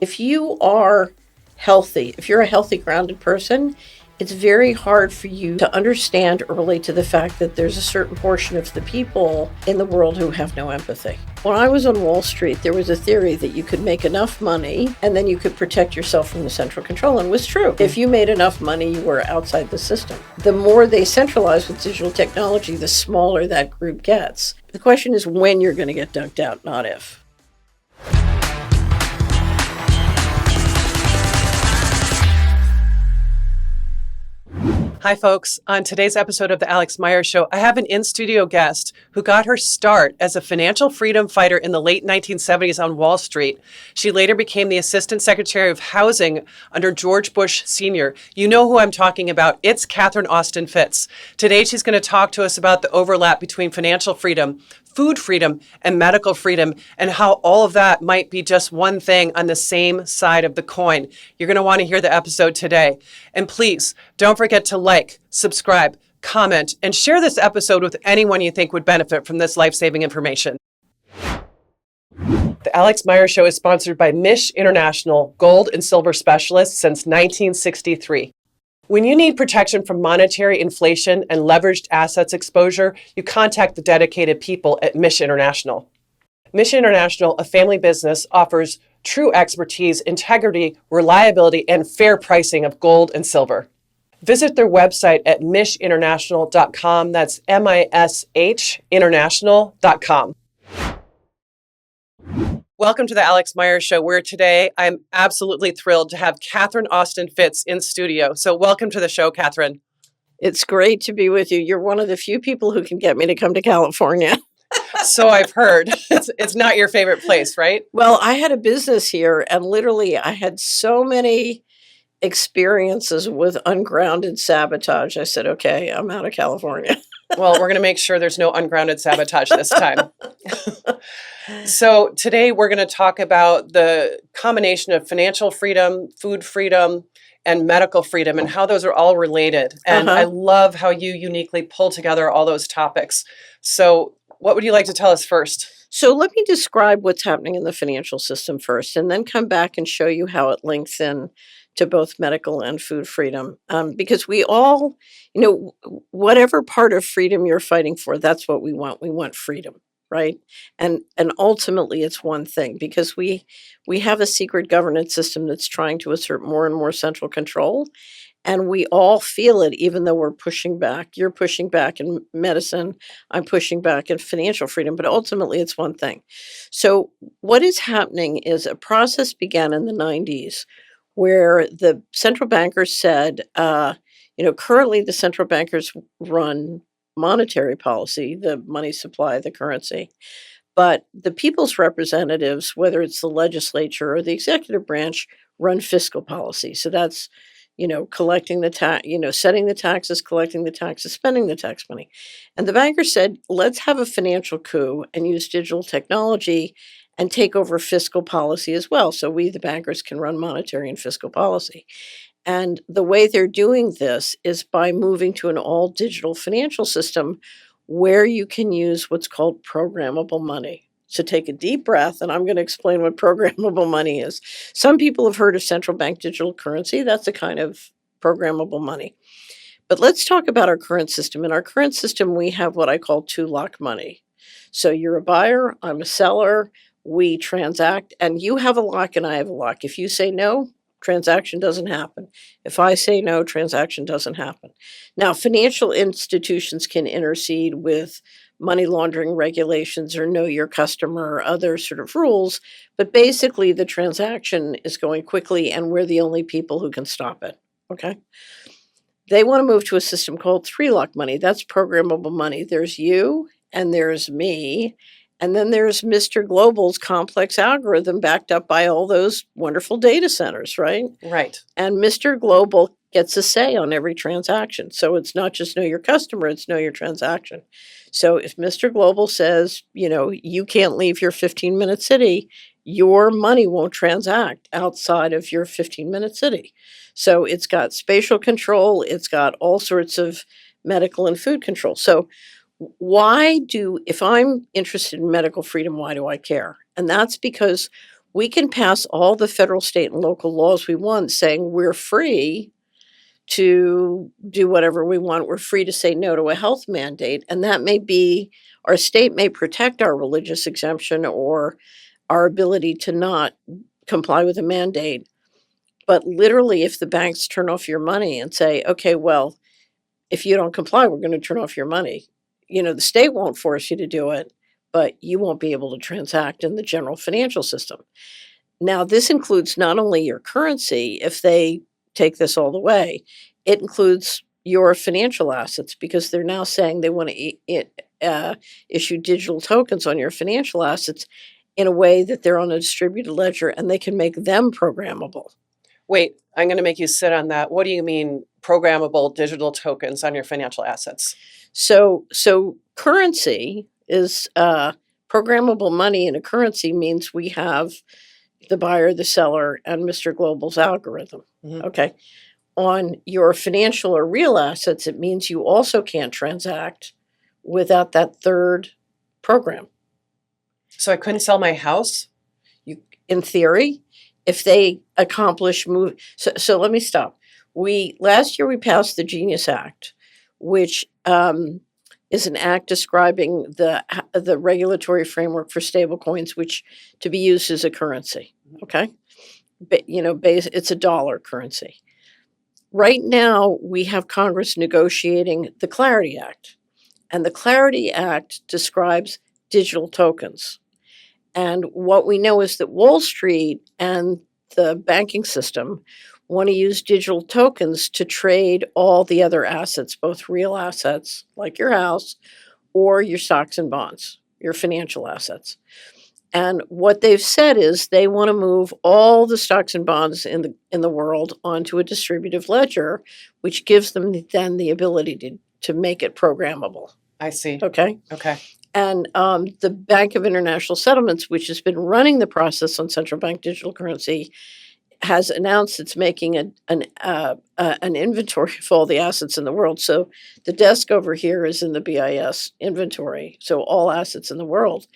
If you are healthy, if you're a healthy, grounded person, it's very hard for you to understand or relate to the fact that there's a certain portion of the people in the world who have no empathy. When I was on Wall Street, there was a theory that you could make enough money and then you could protect yourself from the central control, and it was true. If you made enough money, you were outside the system. The more they centralize with digital technology, the smaller that group gets. The question is when you're going to get dunked out, not if. Hi, folks. On today's episode of the Alix Mayer Show, I have an in-studio guest who got her start as a financial freedom fighter in the late 1970s on Wall Street. She later became the Assistant Secretary of Housing under George Bush Sr. You know who I'm talking about. It's Catherine Austin Fitts. Today, she's going to talk to us about the overlap between financial freedom, food freedom, and medical freedom, and how all of that might be just one thing on the same side of the coin. You're going to want to hear the episode today. And please, don't forget to like, subscribe, comment, and share this episode with anyone you think would benefit from this life-saving information. The Alix Mayer Show is sponsored by Mish International, gold and silver specialists since 1963. When you need protection from monetary inflation and leveraged assets exposure, you contact the dedicated people at Mish International. Mish International, a family business, offers true expertise, integrity, reliability, and fair pricing of gold and silver. Visit their website at mishinternational.com. That's MISH international.com. Welcome to the Alix Mayer Show, where today I'm absolutely thrilled to have Catherine Austin Fitts in studio. So welcome to the show, Catherine. It's great to be with you. You're one of the few people who can get me to come to California. So I've heard. It's not your favorite place, right? Well, I had a business here, and literally I had so many experiences with ungrounded sabotage. I said, okay, I'm out of California. Well, we're going to make sure there's no ungrounded sabotage this time. So today we're going to talk about the combination of financial freedom, food freedom, and medical freedom, and how those are all related. And I love how you uniquely pull together all those topics. So what would you like to tell us first? So let me describe what's happening in the financial system first, and then come back and show you how it links in to both medical and food freedom. Because we all, whatever part of freedom you're fighting for, that's what we want. We want freedom, right? And ultimately it's one thing, because we have a secret governance system that's trying to assert more and more central control. And we all feel it, even though we're pushing back. You're pushing back in medicine. I'm pushing back in financial freedom. But ultimately, it's one thing. So what is happening is a process began in the 90s where the central bankers said, currently the central bankers run monetary policy, the money supply, the currency. But the people's representatives, whether it's the legislature or the executive branch, run fiscal policy. So that's collecting the tax, setting the taxes, collecting the taxes, spending the tax money. And the bankers said, let's have a financial coup and use digital technology and take over fiscal policy as well. So we, the bankers, can run monetary and fiscal policy. And the way they're doing this is by moving to an all digital financial system where you can use what's called programmable money. So take a deep breath, and I'm going to explain what programmable money is. Some people have heard of central bank digital currency. That's a kind of programmable money. But let's talk about our current system. In our current system, we have what I call two-lock money. So you're a buyer, I'm a seller, we transact, and you have a lock and I have a lock. If you say no, transaction doesn't happen. If I say no, transaction doesn't happen. Now, financial institutions can intercede with money laundering regulations or know your customer or other sort of rules, but basically the transaction is going quickly and we're the only people who can stop it, okay? They want to move to a system called three-lock money. That's programmable money. There's you and there's me, and then there's Mr. Global's complex algorithm backed up by all those wonderful data centers, right? Right. And Mr. Global gets a say on every transaction. So it's not just know your customer, it's know your transaction. So if Mr. Global says, you can't leave your 15-minute city, your money won't transact outside of your 15-minute city. So it's got spatial control, it's got all sorts of medical and food control. So if I'm interested in medical freedom, why do I care? And that's because We can pass all the federal, state, and local laws we want saying we're free to do whatever we want. We're free to say no to a health mandate. And that may be, our state may protect our religious exemption or our ability to not comply with a mandate. But literally, if the banks turn off your money and say, okay, well, if you don't comply, we're going to turn off your money. The state won't force you to do it, but you won't be able to transact in the general financial system. Now, this includes not only your currency, if they take this all the way, it includes your financial assets because they're now saying they want to issue digital tokens on your financial assets in a way that they're on a distributed ledger and they can make them programmable. Wait, I'm going to make you sit on that. What do you mean programmable digital tokens on your financial assets? So currency is programmable money, and a currency means we have the buyer, the seller, and Mr. Global's algorithm. Mhm. Okay. On your financial or real assets, it means you also can't transact without that third program. So I couldn't sell my house? In theory, if they accomplish move. So let me stop. Last year we passed the Genius Act, which is an act describing the regulatory framework for stablecoins, which to be used as a currency. Okay, but it's a dollar currency. Right now, we have Congress negotiating the Clarity Act, and the Clarity Act describes digital tokens. And what we know is that Wall Street and the banking system want to use digital tokens to trade all the other assets, both real assets like your house or your stocks and bonds, your financial assets. And what they've said is they want to move all the stocks and bonds in the world onto a distributive ledger, which gives them then the ability to make it programmable. I see. Okay. And the Bank of International Settlements, which has been running the process on central bank digital currency, has announced it's making an inventory of all the assets in the world. So the desk over here is in the BIS inventory, so all assets in the world.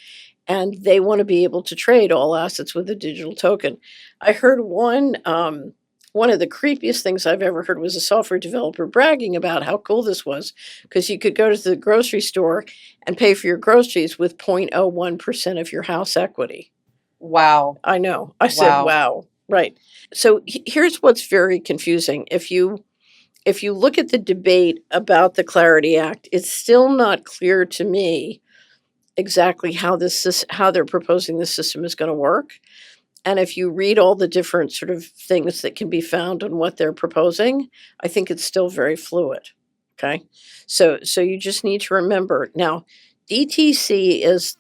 And they want to be able to trade all assets with a digital token. I heard one of the creepiest things I've ever heard was a software developer bragging about how cool this was, because you could go to the grocery store and pay for your groceries with 0.01% of your house equity. Wow. I know. I said, wow. Right. So here's what's very confusing. If you look at the debate about the Clarity Act, it's still not clear to me exactly how they're proposing this system is going to work. And if you read all the different sort of things that can be found on what they're proposing, I think it's still very fluid. Okay. So you just need to remember now, DTC is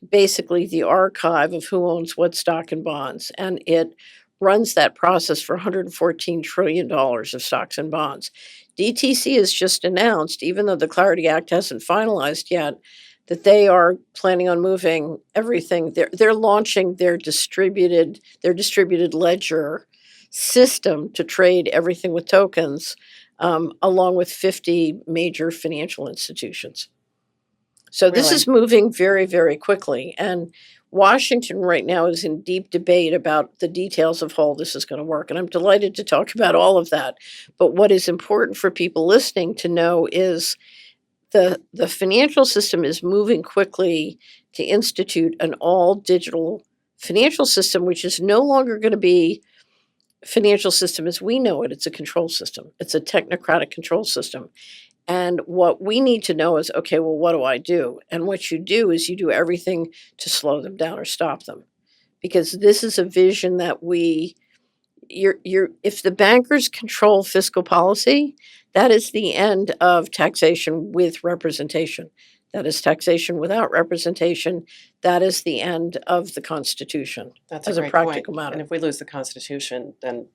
basically the archive of who owns what stock and bonds, and it runs that process for $114 trillion of stocks and bonds. DTC has just announced, even though the Clarity Act hasn't finalized yet, that they are planning on moving everything. They're launching their distributed ledger system to trade everything with tokens, along with 50 major financial institutions. So this is moving very, very quickly. And Washington right now is in deep debate about the details of how this is going to work. And I'm delighted to talk about all of that. But what is important for people listening to know is the financial system is moving quickly to institute an all digital financial system, which is no longer going to be financial system as we know it. It's a control system. It's a technocratic control system. And what we need to know is, okay, well, what do I do? And what you do is you do everything to slow them down or stop them. Because this is a vision that if the bankers control fiscal policy, that is the end of taxation with representation. That is taxation without representation. That is the end of the Constitution. That's as a great practical point. matter. And if we lose the Constitution, then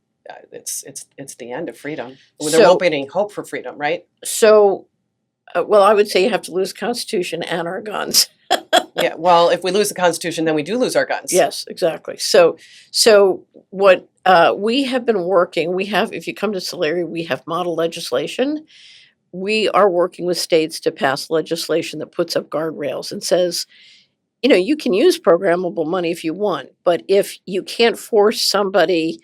it's the end of freedom. There So- won't be any hope for freedom, right? So, well, I would say you have to lose Constitution and our guns. Yeah. Well, if we lose the Constitution, then we do lose our guns. Yes, exactly. So what we have been working, if you come to Solari, we have model legislation. We are working with states to pass legislation that puts up guardrails and says, you can use programmable money if you want, but if you can't force somebody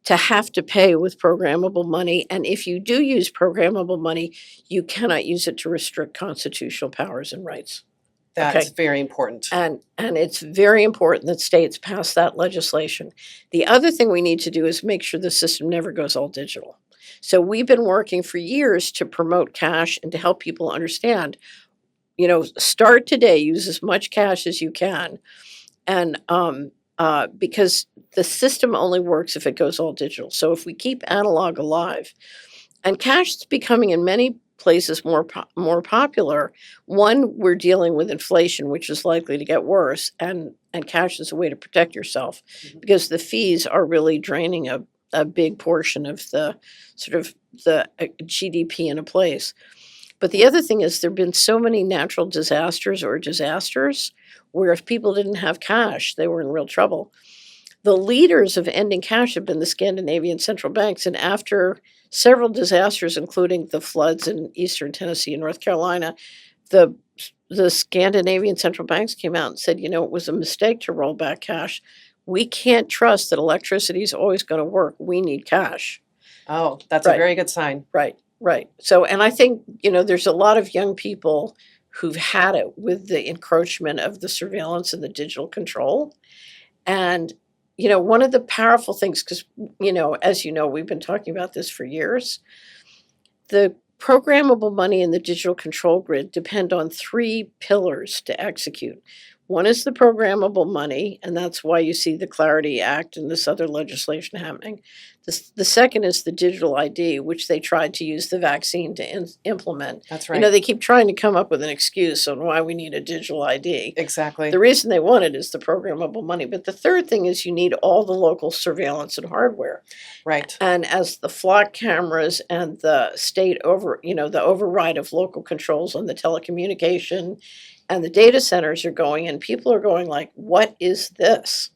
to have to pay with programmable money, and if you do use programmable money, you cannot use it to restrict constitutional powers and rights. That's Okay. very important. And it's very important that states pass that legislation. The other thing we need to do is make sure the system never goes all digital. So we've been working for years to promote cash and to help people understand, start today, use as much cash as you can. And because the system only works if it goes all digital. So if we keep analog alive, and cash is becoming in many places more popular. One, we're dealing with inflation, which is likely to get worse, and cash is a way to protect yourself because the fees are really draining a big portion of the sort of the GDP in a place. But the other thing is there have been so many natural disasters or disasters where if people didn't have cash, they were in real trouble. The leaders of ending cash have been the Scandinavian central banks, and after several disasters, including the floods in eastern Tennessee and North Carolina, the the Scandinavian central banks came out and said, it was a mistake to roll back cash. We can't trust that electricity is always going to work. We need cash. Oh, that's a Right. very good sign. Right, right. So, and I think, there's a lot of young people who've had it with the encroachment of the surveillance and the digital control. And, one of the powerful things, because, as you know, we've been talking about this for years, the programmable money and the digital control grid depend on three pillars to execute. One is the programmable money, and that's why you see the Clarity Act and this other legislation happening. The second is the digital ID, which they tried to use the vaccine to implement. That's right. They keep trying to come up with an excuse on why we need a digital ID. Exactly. The reason they want it is the programmable money. But the third thing is you need all the local surveillance and hardware. Right. And as the flock cameras and the state the override of local controls on the telecommunication and the data centers are going in, people are going like, what is this?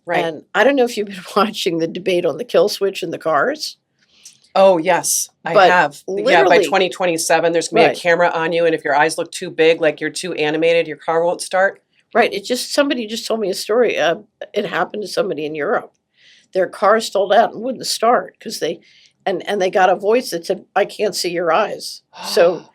Right. And I don't know if you've been watching the debate on the kill switch in the cars. Oh, yes, I But have. Yeah, by literally- 2027, there's going to be Right. a camera on you, and if your eyes look too big, like you're too animated, your car won't start. Right. Somebody just told me a story. It happened to somebody in Europe. Their car stalled out and wouldn't start because they got a voice that said, I can't see your eyes. So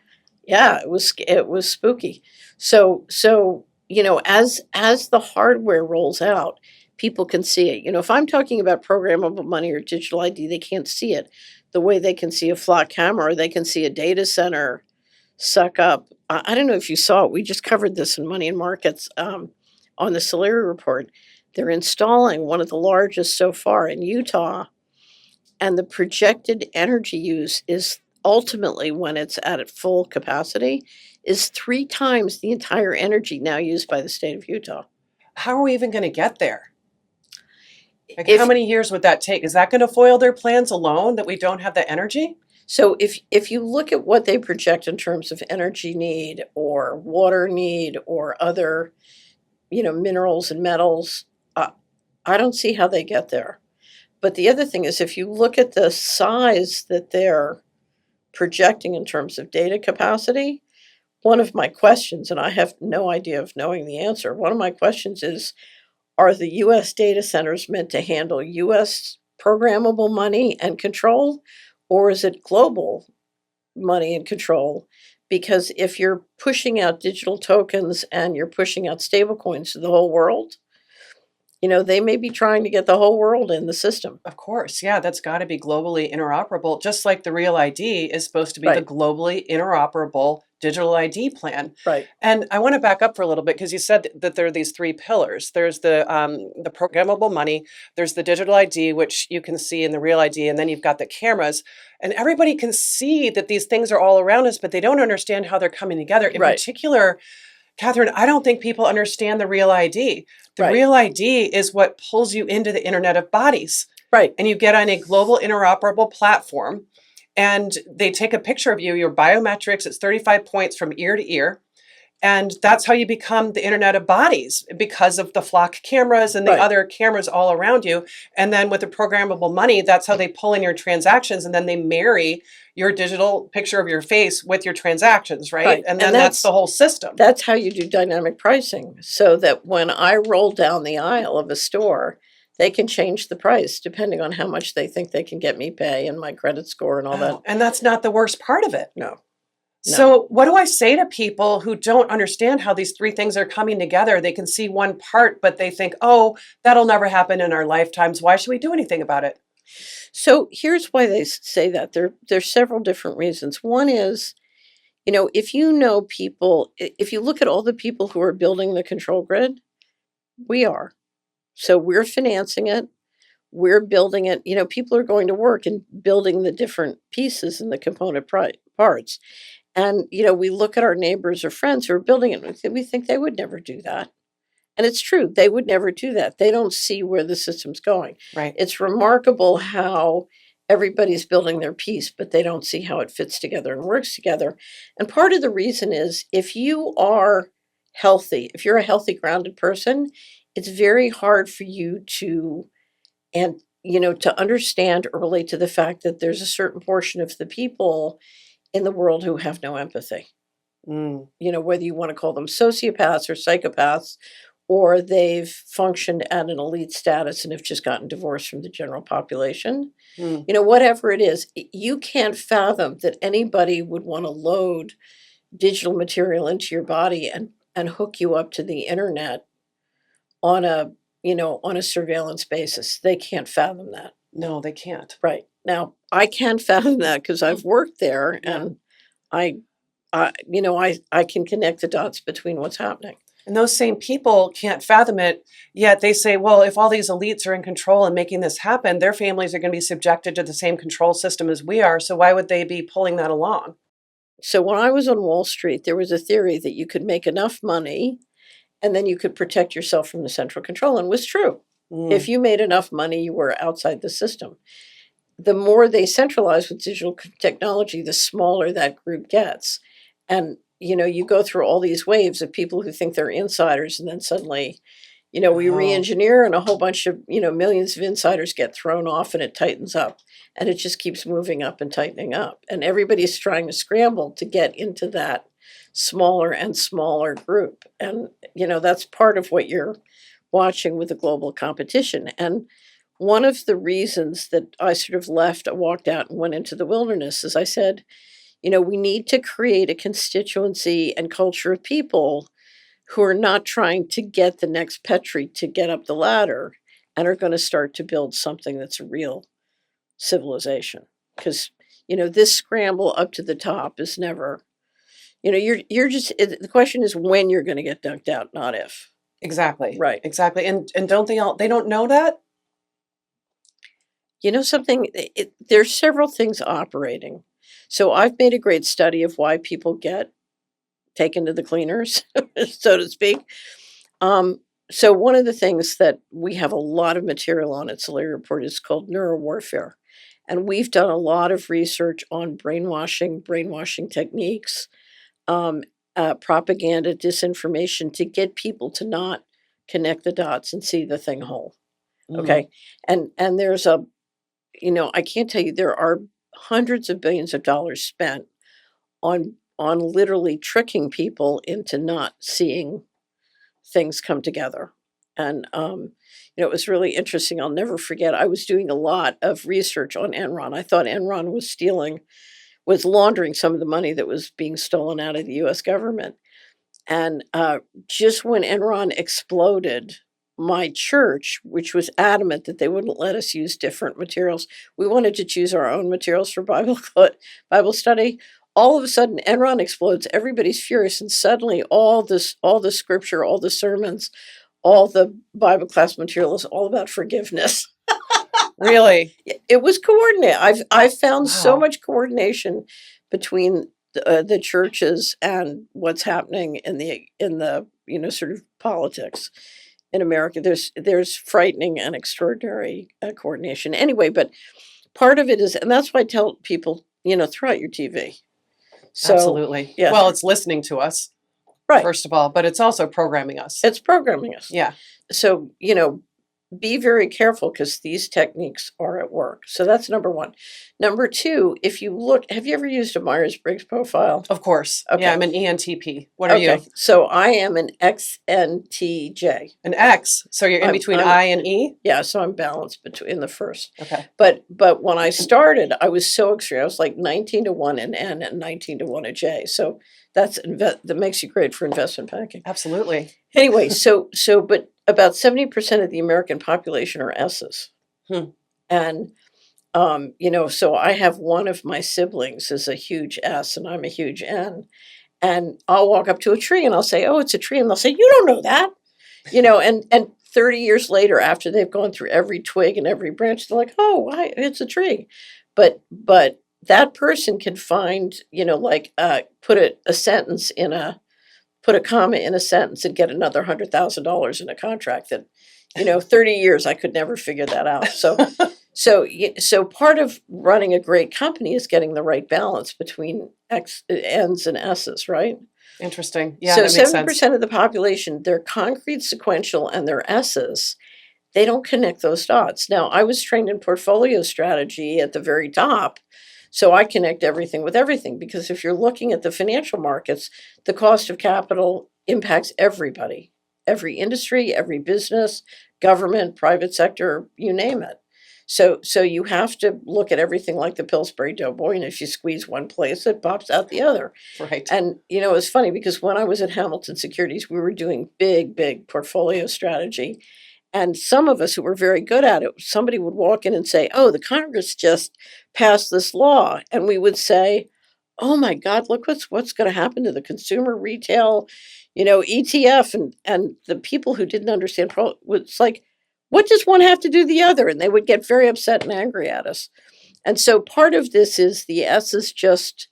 yeah, it was spooky. So as the hardware rolls out, people can see it. If I'm talking about programmable money or digital ID, they can't see it the way they can see a flock camera or they can see a data center suck up. I don't know if you saw it. We just covered this in Money and Markets on the Solari Report. They're installing one of the largest so far in Utah, and the projected energy use is ultimately, when it's at its full capacity, is 3 times the entire energy now used by the state of Utah. How are we even going to get there? Like, If- how many years would that take? Is that going to foil their plans alone, that we don't have the energy? So if you look at what they project in terms of energy need or water need or other, minerals and metals, I don't see how they get there. But the other thing is, if you look at the size that they're projecting in terms of data capacity, one of my questions, and I have no idea of knowing the answer, one of my questions is, are the US data centers meant to handle US programmable money and control, or is it global money and control? Because if you're pushing out digital tokens and you're pushing out stablecoins to the whole world, they may be trying to get the whole world in the system. Of course, yeah, that's got to be globally interoperable, just like the Real ID is supposed to be Right. the globally interoperable digital ID plan. Right. And I want to back up for a little bit because you said that there are these 3 pillars. There's the programmable money, there's the digital ID, which you can see in the Real ID, and then you've got the cameras. And everybody can see that these things are all around us, but they don't understand how they're coming together. In Right. particular, Catherine, I don't think people understand the Real ID. The Right. Real ID is what pulls you into the Internet of Bodies. Right. And you get on a global interoperable platform, and they take a picture of you, your biometrics, it's 35 points from ear to ear. And that's how you become the Internet of Bodies, because of the flock cameras and the Right. other cameras all around you. And then with the programmable money, that's how they pull in your transactions, and then they marry your digital picture of your face with your transactions, right? Right. And And then that's the whole system. that's how you do dynamic pricing, so that when I roll down the aisle of a store, they can change the price depending on how much they think they can get me pay and my credit score and all that. Oh, and that's not the worst part of it. No, no. So, what do I say to people who don't understand how these three things are coming together? They can see one part, but they think, oh, that'll never happen in our lifetimes. Why should we do anything about it? So here's why they say that. There's several different reasons. One is, if you know people, if you look at all the people who are building the control grid, we are. So we're financing it. We're building it. People are going to work and building the different pieces and the component parts. And, we look at our neighbors or friends who are building it and we think they would never do that. And it's true, they would never do that. They don't see where the system's going. Right. It's remarkable how everybody's building their piece, but they don't see how it fits together and works together. And part of the reason is if you are healthy, if you're a healthy, grounded person, it's very hard for you to understand or relate to the fact that there's a certain portion of the people in the world who have no empathy. Mm. Whether you want to call them sociopaths or psychopaths, or they've functioned at an elite status and have just gotten divorced from the general population. Mm. Whatever it is, you can't fathom that anybody would want to load digital material into your body and hook you up to the internet on a surveillance basis. They can't fathom that. No, they can't. Right. Now, I can fathom that because I've worked there, Yeah. and I can connect the dots between what's happening. And those same people can't fathom it, yet they say, well, if all these elites are in control and making this happen, their families are going to be subjected to the same control system as we are. So why would they be pulling that along? So when I was on Wall Street, there was a theory that you could make enough money and then you could protect yourself from the central control, and it was true. If you made enough money, you were outside the system. The more they centralize with digital technology, the smaller that group gets. And, you go through all these waves of people who think they're insiders, and then suddenly, we Oh. re-engineer and a whole bunch of, millions of insiders get thrown off and it tightens up. And it just keeps moving up and tightening up. And everybody's trying to scramble to get into that smaller and smaller group. And, that's part of what you're watching with the global competition. And one of the reasons that I sort of left, I walked out and went into the wilderness is I said, we need to create a constituency and culture of people who are not trying to get the next Petri to get up the ladder and are going to start to build something that's a real civilization. Because, this scramble up to the top is never, you're just, the question is when you're going to get dunked out, not if. Exactly. Right. Exactly. And don't they don't know that? Something, there's several things operating. So I've made a great study of why people get taken to the cleaners, so to speak. So one of the things that we have a lot of material on at Solari Report is called neurowarfare. And we've done a lot of research on brainwashing techniques, propaganda, disinformation to get people to not connect the dots and see the thing whole. Okay. And there's I can't tell you, there are hundreds of billions of dollars spent on literally tricking people into not seeing things come together. And it was really interesting. I'll never forget. I was doing a lot of research on Enron. I thought Enron was laundering some of the money that was being stolen out of the U.S. government. And just when Enron exploded, my church, which was adamant that they wouldn't let us use different materials, we wanted to choose our own materials for Bible study. All of a sudden, Enron explodes. Everybody's furious, and suddenly, all the scripture, all the sermons, all the Bible class material is all about forgiveness. Really? It was coordinated. I've found so Wow. much coordination between the churches and what's happening in the sort of politics in America. There's frightening and extraordinary coordination. Anyway, but part of it is, and that's why I tell people, throw out your TV. So, Absolutely. yeah. Well, it's listening to us. Right. first of all, but it's also programming us. It's programming us. Yeah. So, be very careful because these techniques are at work. So that's number one. Number two, if you look, have you ever used a Myers-Briggs profile? Of course. Okay. Yeah, I'm an ENTP. What are you? So I am an XNTJ. An X. So you're in between I and E? Yeah, so I'm balanced in the first. Okay. But when I started, I was so extreme. I was like 19 to 1 an N and 19 to 1 a J. So that makes you great for investment banking. Absolutely. Anyway, but about 70% of the American population are S's. And so I have one of my siblings is a huge S and I'm a huge N. And I'll walk up to a tree and I'll say, "Oh, it's a tree." And they'll say, "You don't know that." And 30 years later, after they've gone through every twig and every branch, they're like, "Oh, it's a tree." But that person can find, put a sentence put a comma in a sentence and get another $100,000 in a contract that, 30 years, I could never figure that out. So part of running a great company is getting the right balance between N's and S's, right? Interesting. Yeah, So that makes 70% sense. of the population, they're concrete, sequential, and they're S's. They don't connect those dots. Now, I was trained in portfolio strategy at the very top, so I connect everything with everything because if you're looking at the financial markets, the cost of capital impacts everybody, every industry, every business, government, private sector, you name it. So you have to look at everything like the Pillsbury Doughboy, and if you squeeze one place, it pops out the other. Right. And it's funny because when I was at Hamilton Securities, we were doing big portfolio strategy. And some of us who were very good at it, somebody would walk in and say, "Oh, the Congress just passed this law." And we would say, "Oh my God, look what's going to happen to the consumer retail, ETF." And the people who didn't understand, it's like, what does one have to do the other? And they would get very upset and angry at us. And so part of this is the S's just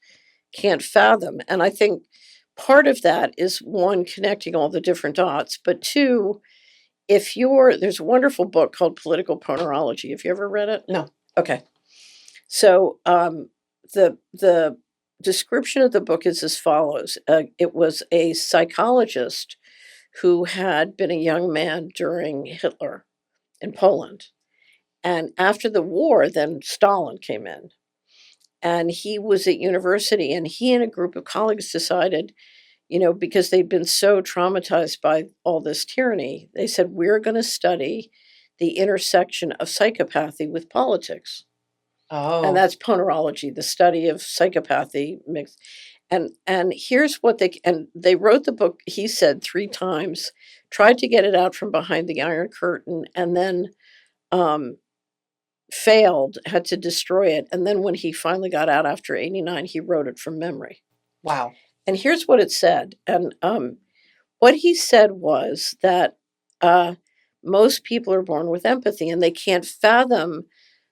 can't fathom. And I think part of that is one, connecting all the different dots, but two, there's a wonderful book called Political Ponerology. Have you ever read it? No. Okay. So the description of the book is as follows. It was a psychologist who had been a young man during Hitler in Poland. And after the war, then Stalin came in. And he was at university, and he and a group of colleagues decided, because they'd been so traumatized by all this tyranny, they said, "We're going to study the intersection of psychopathy with politics." Oh. And that's ponerology, the study of psychopathy mixed. And here's what they wrote the book, he said, 3 times, tried to get it out from behind the Iron Curtain, and then failed, had to destroy it. And then when he finally got out after 89, he wrote it from memory. Wow. And here's what it said. And what he said was that most people are born with empathy, and they can't fathom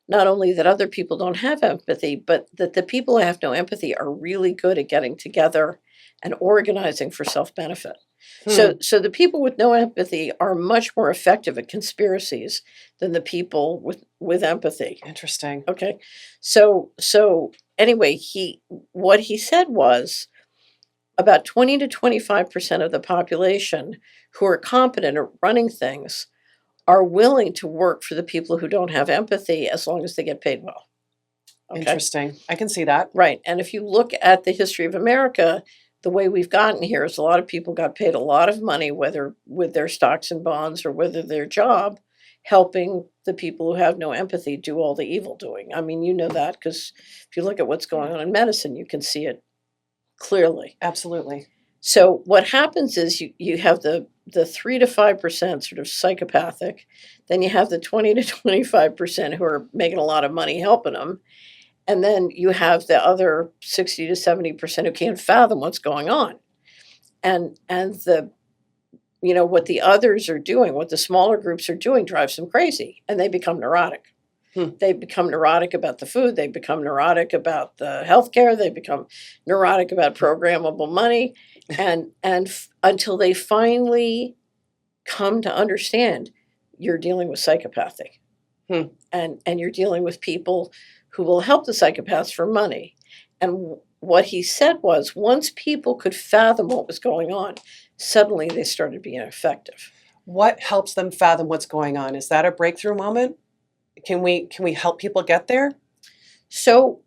not only that other people don't have empathy, but that the people who have no empathy are really good at getting together and organizing for self-benefit. So the people with no empathy are much more effective at conspiracies than the people with empathy. Interesting. Okay. So anyway, what he said was about 20 to 25% of the population who are competent at running things are willing to work for the people who don't have empathy as long as they get paid well. Okay? Interesting. I can see that. Right. And if you look at the history of America, the way we've gotten here is a lot of people got paid a lot of money, whether with their stocks and bonds or whether their job, helping the people who have no empathy do all the evil doing. I mean, you know that because if you look at what's going on in medicine, you can see it clearly. Absolutely. So what happens is you have the 3 to 5% sort of psychopathic, then you have the 20 to 25% who are making a lot of money helping them, and then you have the other 60 to 70% who can't fathom what's going on. And what the others are doing, what the smaller groups are doing drives them crazy, and they become neurotic. They become neurotic about the food. They become neurotic about the healthcare. They become neurotic about programmable money, and until they finally come to understand, you're dealing with psychopathic, and you're dealing with people who will help the psychopaths for money. And what he said was once people could fathom what was going on, suddenly they started being effective. What helps them fathom what's going on? Is that a breakthrough moment? Can we help people get there? So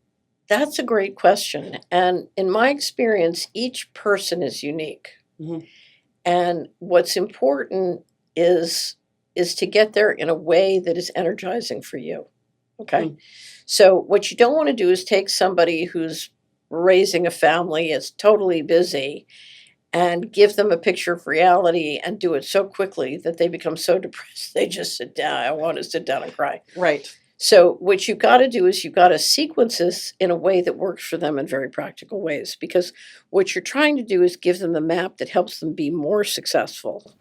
that's a great question. And in my experience, each person is unique. Mhm. And what's important is to get there in a way that is energizing for you. Okay. Mm. So what you don't want to do is take somebody who's raising a family, is totally busy, and give them a picture of reality and do it so quickly that they become so depressed they just sit down. I want to sit down and cry. Right. So what you've got to do is you've got to sequence this in a way that works for them in very practical ways, because what you're trying to do is give them the map that helps them be more successful.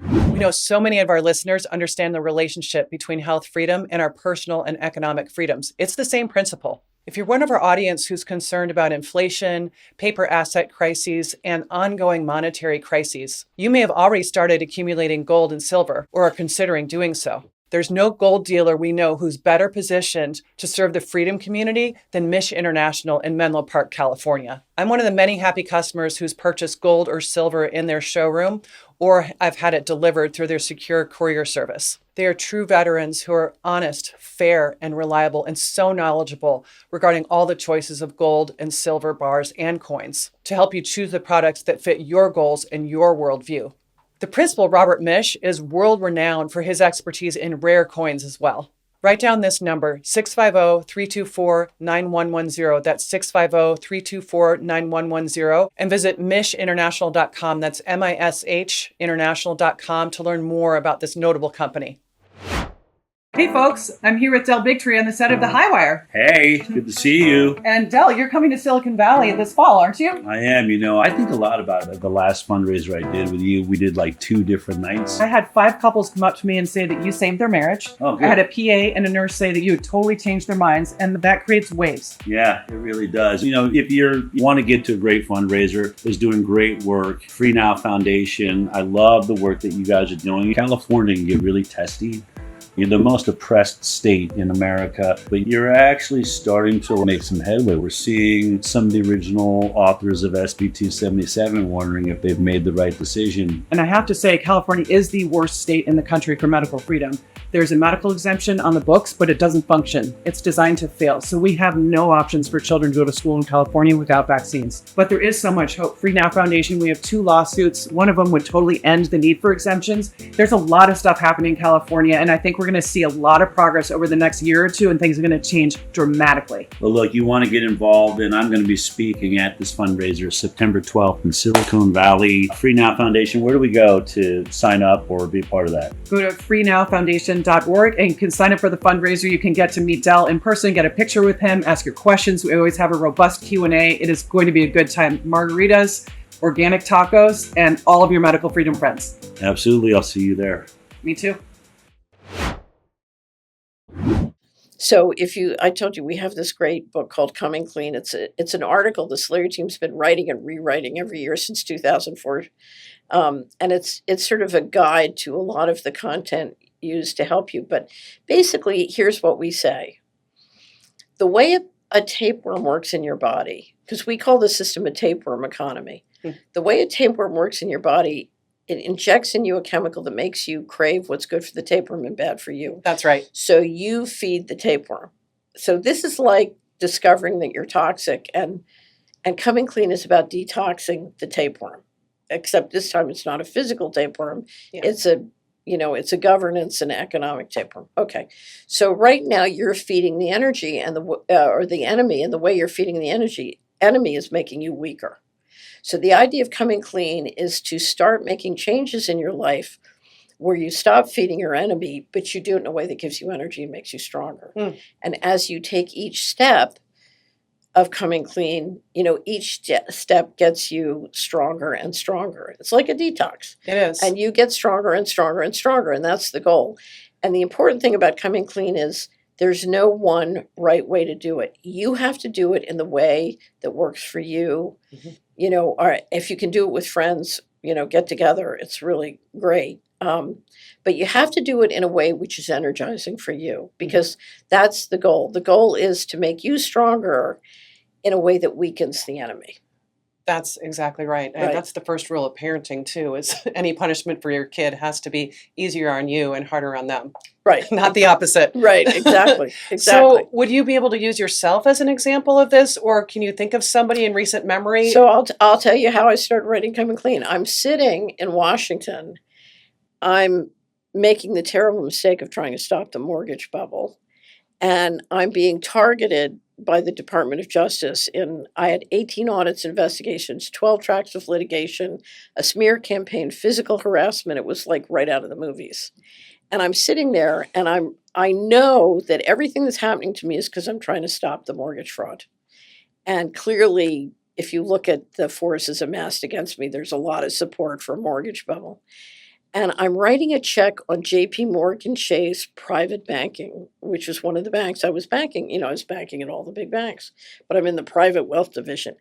We know so many of our listeners understand the relationship between health freedom and our personal and economic freedoms. It's the same principle. If you're one of our audience who's concerned about inflation, paper asset crises, and ongoing monetary crises, you may have already started accumulating gold and silver or are considering doing so. There's no gold dealer we know who's better positioned to serve the freedom community than Mish International in Menlo Park, California. I'm one of the many happy customers who's purchased gold or silver in their showroom, or I've had it delivered through their secure courier service. They are true veterans who are honest, fair, and reliable, and so knowledgeable regarding all the choices of gold and silver bars and coins to help you choose the products that fit your goals and your worldview. The principal, Robert Mish, is world-renowned for his expertise in rare coins as well. Write down this number, 650-324-9110. That's 650-324-9110. And visit mishinternational.com. That's MISH international.com to learn more about this notable company. Hey folks, I'm here with Del Bigtree on the set of The Highwire. Hey, good to see you. And Del, you're coming to Silicon Valley this fall, aren't you? I am. I think a lot about it. The last fundraiser I did with you, we did like 2 different nights. I had 5 couples come up to me and say that you saved their marriage. Oh, good. I had a PA and a nurse say that you had totally changed their minds, and that creates waves. Yeah, it really does. If you want to get to a great fundraiser, is doing great work. Free Now Foundation, I love the work that you guys are doing. California can get really testy. You're the most oppressed state in America, but you're actually starting to make some headway. We're seeing some of the original authors of SB 277 wondering if they've made the right decision. And I have to say, California is the worst state in the country for medical freedom. There's a medical exemption on the books, but it doesn't function. It's designed to fail. So we have no options for children to go to school in California without vaccines. But there is so much hope. Free Now Foundation, we have 2 lawsuits. One of them would totally end the need for exemptions. There's a lot of stuff happening in California, and I think we're going to see a lot of progress over the next year or 2, and things are going to change dramatically. Well, look, you want to get involved, and I'm going to be speaking at this fundraiser September 12th in Silicon Valley. Free Now Foundation, where do we go to sign up or be part of that? Go to freenowfoundation.org and you can sign up for the fundraiser. You can get to meet Del in person, get a picture with him, ask your questions. We always have a robust Q&A. It is going to be a good time. Margaritas, organic tacos, and all of your medical freedom friends. Absolutely. I'll see you there. Me too. So I told you we have this great book called Coming Clean. It's an article the Solari team's been writing and rewriting every year since 2004. And it's sort of a guide to a lot of the content used to help you. But basically, here's what we say. The way a tapeworm works in your body, because we call the system a tapeworm economy. The way a tapeworm works in your body, it injects in you a chemical that makes you crave what's good for the tapeworm and bad for you. That's right. So you feed the tapeworm. So this is like discovering that you're toxic, and Coming Clean is about detoxing the tapeworm. Except this time it's not a physical tapeworm. Yeah. It's a governance and economic tapeworm. Okay. So right now you're feeding the energy and the enemy, and the way you're feeding the enemy is making you weaker. So the idea of Coming Clean is to start making changes in your life where you stop feeding your enemy, but you do it in a way that gives you energy and makes you stronger. And as you take each step of Coming Clean, each step gets you stronger and stronger. It's like a detox. It is. And you get stronger and stronger and stronger, and that's the goal. And the important thing about Coming Clean is there's no one right way to do it. You have to do it in the way that works for you. Or if you can do it with friends, get together, it's really great. But you have to do it in a way which is energizing for you, because that's the goal. The goal is to make you stronger in a way that weakens the enemy. That's exactly right. And Right. that's the first rule of parenting too, is any punishment for your kid has to be easier on you and harder on them, Right. not the opposite. Right. Exactly. So would you be able to use yourself as an example of this, or can you think of somebody in recent memory? So I'll tell you how I started writing Come and Clean. I'm sitting in Washington. I'm making the terrible mistake of trying to stop the mortgage bubble, and I'm being targeted by the Department of Justice. I had 18 audits, investigations, 12 tracks of litigation, a smear campaign, physical harassment. It was like right out of the movies. And I'm sitting there, and I know that everything that's happening to me is because I'm trying to stop the mortgage fraud. And clearly, if you look at the forces amassed against me, there's a lot of support for a mortgage bubble. And I'm writing a check on JP Morgan Chase Private Banking, which was one of the banks I was banking. I was banking at all the big banks, but I'm in the private wealth division.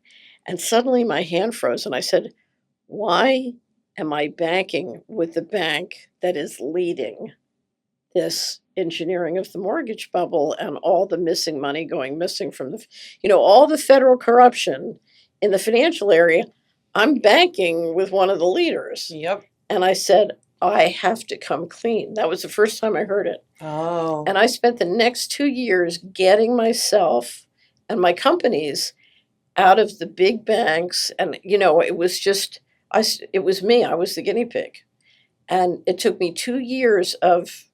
And suddenly my hand froze, and I said, why am I banking with the bank that is leading this engineering of the mortgage bubble and all the missing money going missing from all the federal corruption in the financial area? I'm banking with one of the leaders. Yep. And I said, I have to come clean. That was the first time I heard it. Oh. And I spent the next 2 years getting myself and my companies out of the big banks. And, it was just, it was me. I was the guinea pig. And it took me 2 years of,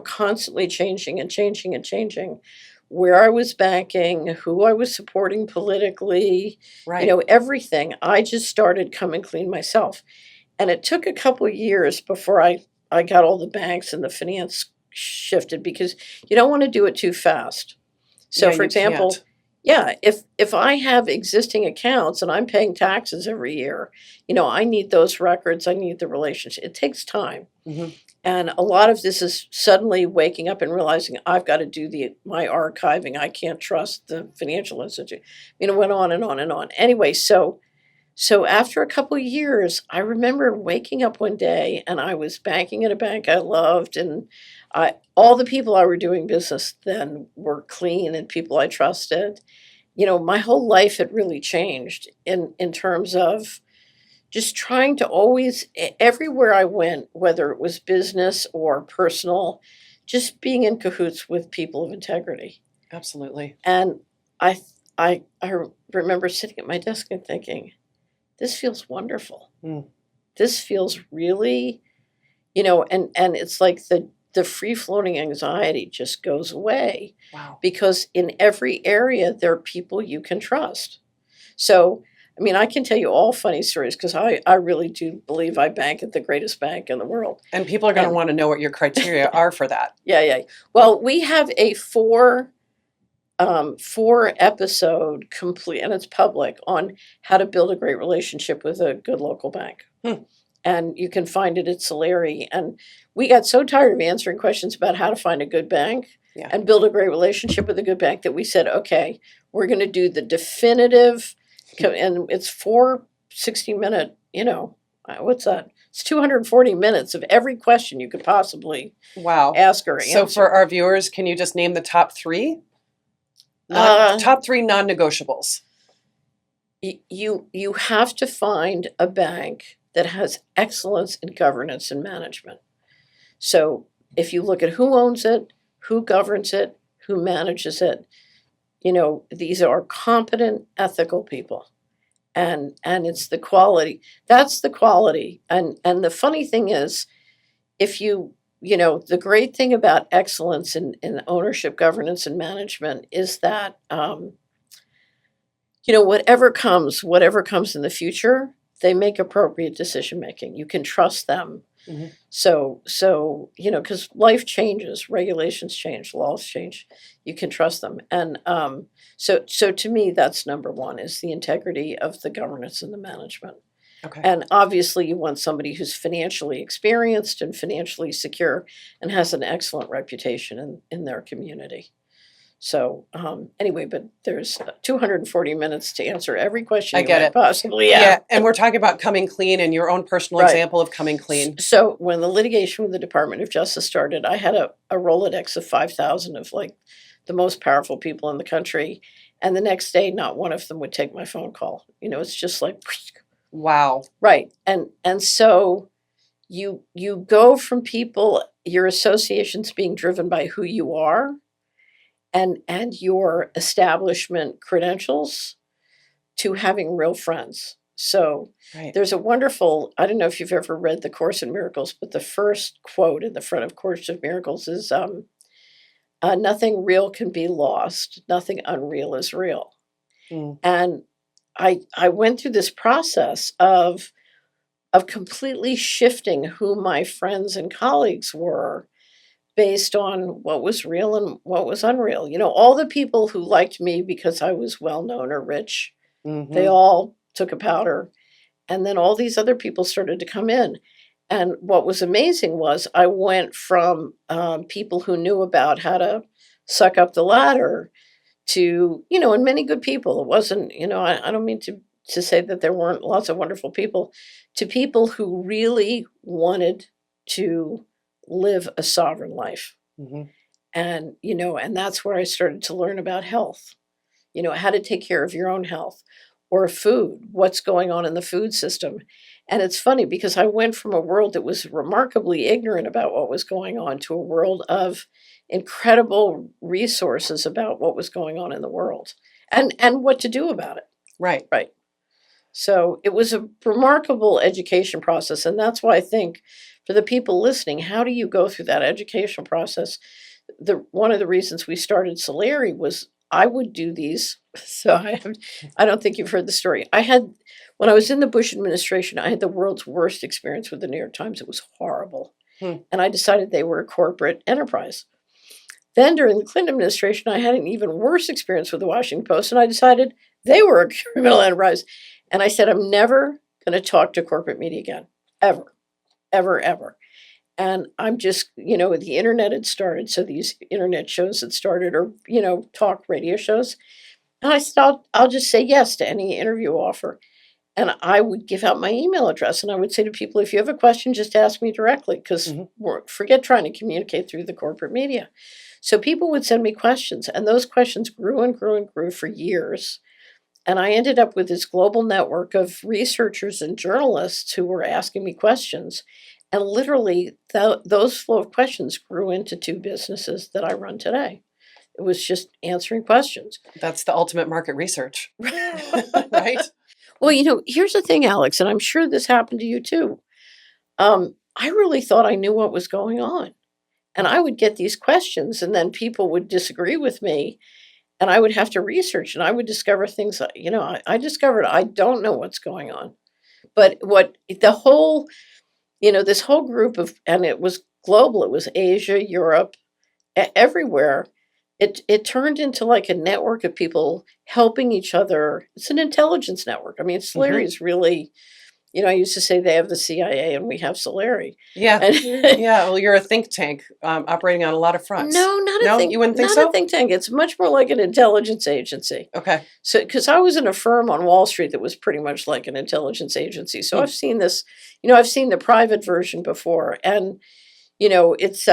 constantly changing and changing and changing where I was banking, who I was supporting politically, Right. Everything. I just started coming clean myself. And it took a couple of years before I got all the banks and the finance shifted, because you don't want to do it too fast. So, Yeah, for you example, can't. if I have existing accounts and I'm paying taxes every year, I need those records. I need the relationship. It takes time. Mhm. And a lot of this is suddenly waking up and realizing I've got to do my archiving. I can't trust the financial institute. It went on and on and on. Anyway, so after a couple of years, I remember waking up one day and I was banking at a bank I loved, and all the people I were doing business then were clean and people I trusted. My whole life had really changed in terms of just trying to always, everywhere I went, whether it was business or personal, just being in cahoots with people of integrity. Absolutely. And I remember sitting at my desk and thinking, this feels wonderful. Mm. This feels really, and it's like the free floating anxiety just goes away. Wow. Because in every area there are people you can trust. So, I can tell you all funny stories because I really do believe I bank at the greatest bank in the world. And people are going to want to know what your criteria are for that. Yeah. Well, we have a four episode complete, and it's public, on how to build a great relationship with a good local bank. And you can find it at Solari. And we got so tired of answering questions about how to find a good bank and build a great relationship with a good bank that we said, okay, we're going to do the definitive, and it's 4 60-minute, what's that? It's 240 minutes of every question you could possibly ask or answer. So for our viewers, can you just name the top three? Top three non-negotiables. You have to find a bank that has excellence in governance and management. So if you look at who owns it, who governs it, who manages it, these are competent, ethical people. And it's the quality. That's the quality. And the funny thing is, if the great thing about excellence in ownership, governance, and management is that, whatever comes in the future, they make appropriate decision making. You can trust them. Mm-hmm. So because life changes, regulations change, laws change. You can trust them. And so to me, that's number one, is the integrity of the governance and the management. Okay. And obviously you want somebody who's financially experienced and financially secure and has an excellent reputation in their community. So anyway, but there's 240 minutes to answer every question I you get might it. possibly Yeah. have. And we're talking about coming clean and your own personal Right. example of coming clean. So when the litigation with the Department of Justice started, I had a Rolodex of 5,000 of like the most powerful people in the country. And the next day, not one of them would take my phone call. It's just like, Wow. right. And so you go from people, your associations being driven by who you are and your establishment credentials to having real friends. So Right. there's a wonderful, I don't know if you've ever read The Course in Miracles, but the first quote in the front of Course of Miracles is nothing real can be lost, nothing unreal is real. Mm. And I went through this process of completely shifting who my friends and colleagues were based on what was real and what was unreal. All the people who liked me because I was well known or rich, they all took a powder. And then all these other people started to come in. And what was amazing was I went from people who knew about how to suck up the ladder to, and many good people. It wasn't, I don't mean to say that there weren't lots of wonderful people, to people who really wanted to live a sovereign life. And, and that's where I started to learn about health, how to take care of your own health or food, what's going on in the food system. And it's funny because I went from a world that was remarkably ignorant about what was going on to a world of incredible resources about what was going on in the world and what to do about it. Right. Right. So it was a remarkable education process. And that's why I think for the people listening, how do you go through that educational process? One of the reasons we started Solari was I would do these. So I don't think you've heard the story. When I was in the Bush administration, I had the world's worst experience with the New York Times. It was horrible. And I decided they were a corporate enterprise. Then during the Clinton administration, I had an even worse experience with the Washington Post, and I decided they were a criminal enterprise. And I said, I'm never going to talk to corporate media again, ever, ever, ever. And I'm just, the internet had started. So these internet shows had started or, talk radio shows. And I said, I'll just say yes to any interview offer. And I would give out my email address and I would say to people, if you have a question, just ask me directly because forget trying to communicate through the corporate media. So people would send me questions and those questions grew and grew and grew for years. And I ended up with this global network of researchers and journalists who were asking me questions. And literally those flow of questions grew into 2 businesses that I run today. It was just answering questions. That's the ultimate market research. Right? Well, here's the thing, Alex, and I'm sure this happened to you too. I really thought I knew what was going on. And I would get these questions and then people would disagree with me and I would have to research and I would discover things that, I discovered I don't know what's going on. But this whole group and it was global, it was Asia, Europe, everywhere. It turned into like a network of people helping each other. It's an intelligence network. I mean, Solari is really, I used to say they have the CIA and we have Solari. Yeah. And Yeah. Well, you're a think tank operating on a lot of fronts. No, not a think. You wouldn't think not so? a think tank. It's much more like an intelligence agency. Okay. So, because I was in a firm on Wall Street that was pretty much like an intelligence agency. So I've seen this. I've seen the private version before, and it's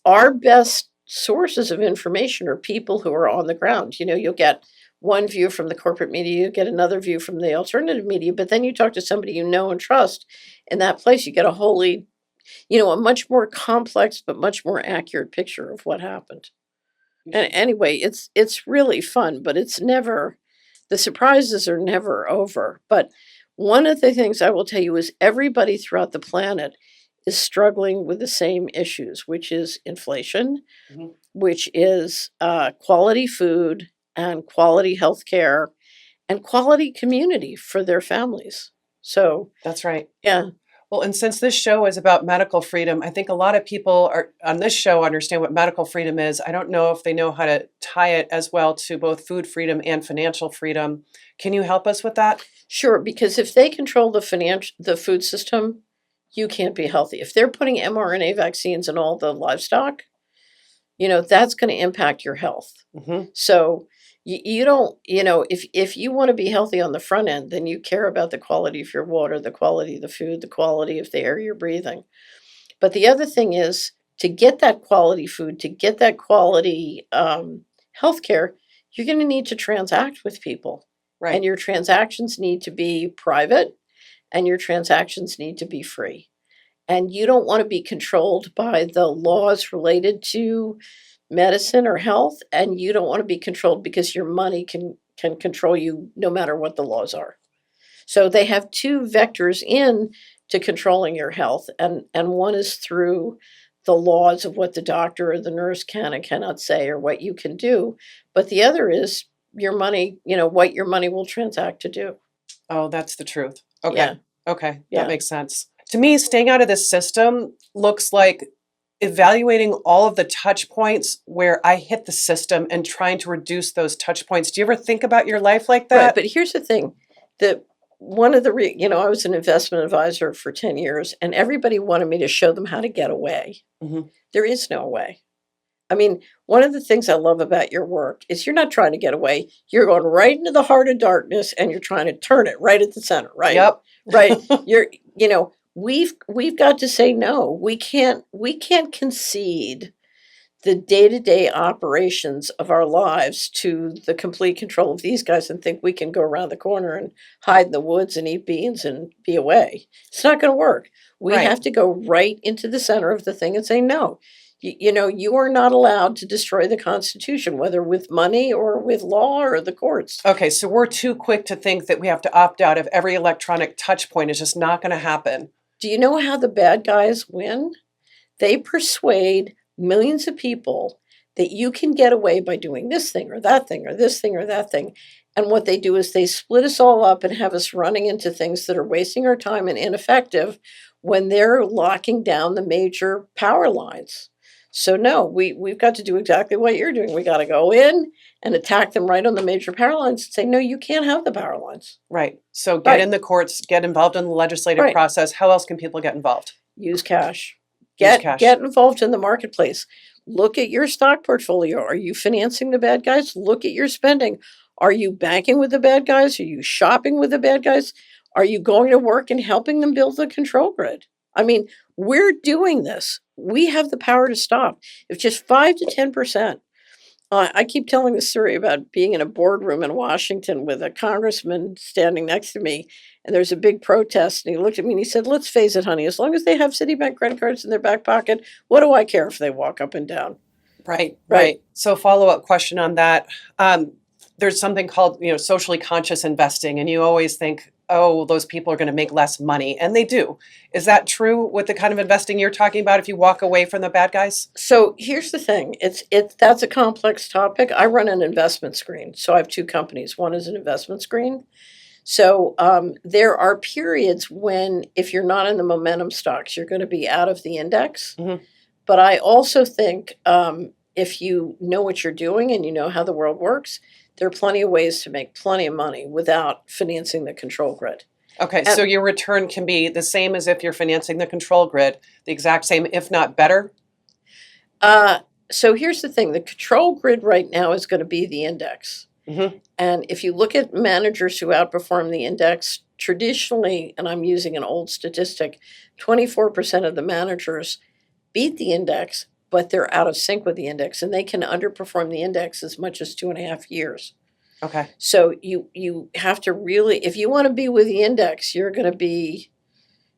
our best sources of information are people who are on the ground. You'll get one view from the corporate media, you get another view from the alternative media, but then you talk to somebody you know and trust in that place, you get a wholly, a much more complex but much more accurate picture of what happened. And anyway, it's really fun, but the surprises are never over. But one of the things I will tell you is everybody throughout the planet is struggling with the same issues, which is inflation, which is quality food and quality healthcare and quality community for their families. So that's right. Yeah. Well, and since this show is about medical freedom, I think a lot of people are on this show understand what medical freedom is. I don't know if they know how to tie it as well to both food freedom and financial freedom. Can you help us with that? Sure, because if they control the food system, you can't be healthy. If they're putting mRNA vaccines in all the livestock, that's going to impact your health. Hmm. So you don't, if you want to be healthy on the front end, then you care about the quality of your water, the quality of the food, the quality of the air you're breathing. But the other thing is to get that quality food, to get that quality healthcare, you're going to need to transact with people. Right. And your transactions need to be private and your transactions need to be free. And you don't want to be controlled by the laws related to medicine or health, and you don't want to be controlled because your money can control you no matter what the laws are. So they have two vectors in to controlling your health, and one is through the laws of what the doctor or the nurse can and cannot say or what you can do, but the other is your money, what your money will transact to do. Oh, that's the truth. Okay. Yeah. Okay. Yeah. That makes sense. To me, staying out of this system looks like evaluating all of the touch points where I hit the system and trying to reduce those touch points. Do you ever think about your life like that? Right, but here's the thing, that one of the I was an investment advisor for 10 years and everybody wanted me to show them how to get away. Mhm. There is no way. I mean, one of the things I love about your work is you're not trying to get away. You're going right into the heart of darkness and you're trying to turn it right at the center, right? Yep. Right. We've got to say no. We can't concede the day-to-day operations of our lives to the complete control of these guys and think we can go around the corner and hide in the woods and eat beans and be away. It's not going to work. We Right. have to go right into the center of the thing and say no. You are not allowed to destroy the Constitution, whether with money or with law or the courts. Okay, so we're too quick to think that we have to opt out of every electronic touch point. It's just not going to happen. Do you know how the bad guys win? They persuade millions of people that you can get away by doing this thing or that thing or this thing or that thing. And what they do is they split us all up and have us running into things that are wasting our time and ineffective when they're locking down the major power lines. So no, we've got to do exactly what you're doing. We got to go in and attack them right on the major power lines and say, no, you can't have the power lines. Right. So get Right. in the courts, get involved in the legislative Right. process. How else can people get involved? Use cash. Use cash. Get involved in the marketplace. Look at your stock portfolio. Are you financing the bad guys? Look at your spending. Are you banking with the bad guys? Are you shopping with the bad guys? Are you going to work and helping them build the control grid? I mean, we're doing this. We have the power to stop. If just 5 to 10%. I keep telling the story about being in a boardroom in Washington with a congressman standing next to me, and there's a big protest. And he looked at me and he said, "Let's face it, honey, as long as they have Citibank credit cards in their back pocket, what do I care if they walk up and down?" Right. Right. So follow-up question on that. There's something called, socially conscious investing, and you always think, oh, those people are going to make less money, and they do. Is that true with the kind of investing you're talking about if you walk away from the bad guys? So here's the thing. That's a complex topic. I run an investment screen. So I have two companies. One is an investment screen. So there are periods when if you're not in the momentum stocks, you're going to be out of the index. Mhm. But I also think if you know what you're doing and you know how the world works, there are plenty of ways to make plenty of money without financing the control grid. Okay, so your return can be the same as if you're financing the control grid, the exact same, if not better? So here's the thing. The control grid right now is going to be the index. Mm-hmm. And if you look at managers who outperform the index, traditionally, and I'm using an old statistic, 24% of the managers beat the index, but they're out of sync with the index, and they can underperform the index as much as 2.5 years. Okay. So you have to really, if you want to be with the index, you're going to be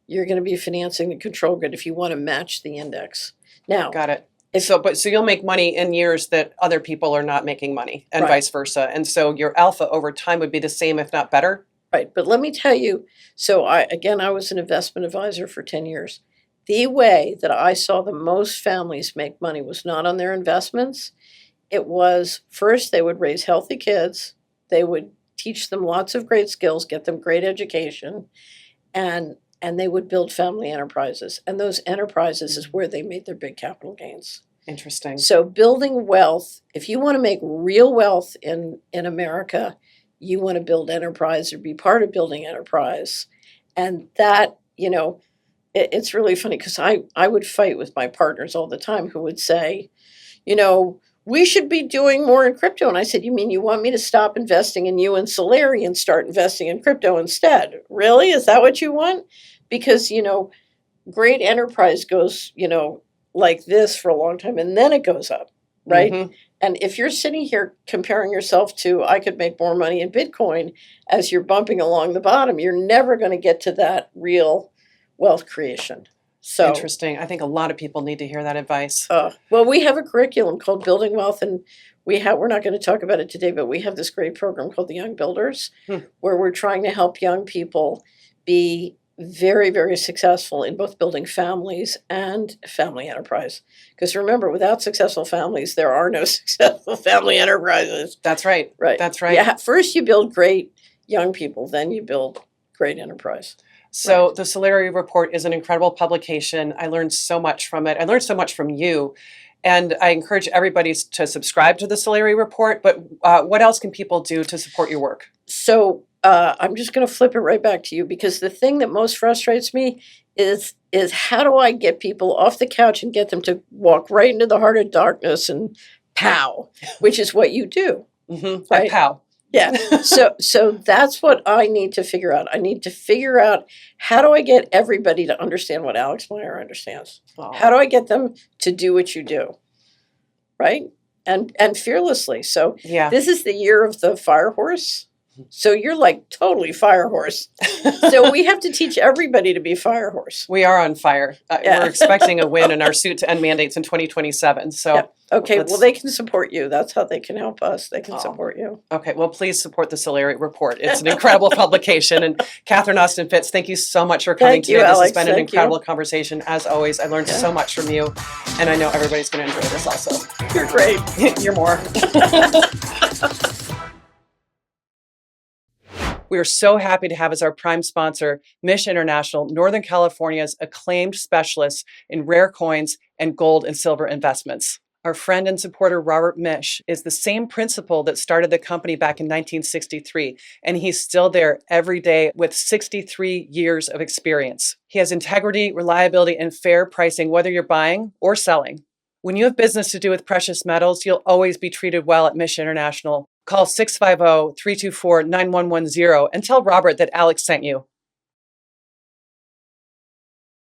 financing the control grid if you want to match the index. Now, Got it. So you'll make money in years that other people are not making money, and Right. vice versa. And so your alpha over time would be the same, if not better. right, but let me tell you, so I was an investment advisor for 10 years. The way that I saw the most families make money was not on their investments. It was first they would raise healthy kids, they would teach them lots of great skills, get them great education, and they would build family enterprises. And those enterprises is where they made their big capital gains. Interesting. So building wealth, if you want to make real wealth in America, you want to build enterprise or be part of building enterprise. And that, it's really funny because I would fight with my partners all the time who would say, we should be doing more in crypto. And I said, you mean you want me to stop investing in you and Solari and start investing in crypto instead? Really? Is that what you want? Because, great enterprise goes, like this for a long time and then it goes up, right? Mhm. And if you're sitting here comparing yourself to, I could make more money in Bitcoin as you're bumping along the bottom, you're never going to get to that real wealth creation. So Interesting. I think a lot of people need to hear that advice. well, we have a curriculum called Building Wealth, and we're not going to talk about it today, but we have this great program called the Young Builders, where we're trying to help young people be very, very successful in both building families and family enterprise. Because remember, without successful families, there are no successful family enterprises. That's right. Right. That's right. Yeah. First, you build great young people, then you build great enterprise. So Right. the Solari Report is an incredible publication. I learned so much from it. I learned so much from you. And I encourage everybody to subscribe to the Solari Report. But what else can people do to support your work? So I'm just going to flip it right back to you, because the thing that most frustrates me is how do I get people off the couch and get them to walk right into the heart of darkness and pow, which is what you do. Mm-hmm. Right. Pow. Yeah. So that's what I need to figure out. I need to figure out, how do I get everybody to understand what Alix Mayer understands? Oh. How do I get them to do what you do? Right? And fearlessly. So Yeah. this is the year of the fire horse. So you're like totally fire horse. So we have to teach everybody to be fire horse. We are on fire. Yeah. We're expecting a win in our suit to end mandates in 2027. So, Yeah. Okay, let's- well, they can support you. That's how they can help us. They can Oh. support you. okay, well, please support the Solari Report. It's an incredible publication. And Catherine Austin Fitz, thank you so much for coming Thank you, today. This has Alex. been an Thank you. incredible conversation. As always, I learned so much from you. And I know everybody's going to enjoy this also. You're great. You're more. We are so happy to have as our prime sponsor, Mish International, Northern California's acclaimed specialists in rare coins and gold and silver investments. Our friend and supporter, Robert Mish, is the same principal that started the company back in 1963, and he's still there every day with 63 years of experience. He has integrity, reliability, and fair pricing, whether you're buying or selling. When you have business to do with precious metals, you'll always be treated well at Mish International. Call 650-324-9110 and tell Robert that Alex sent you.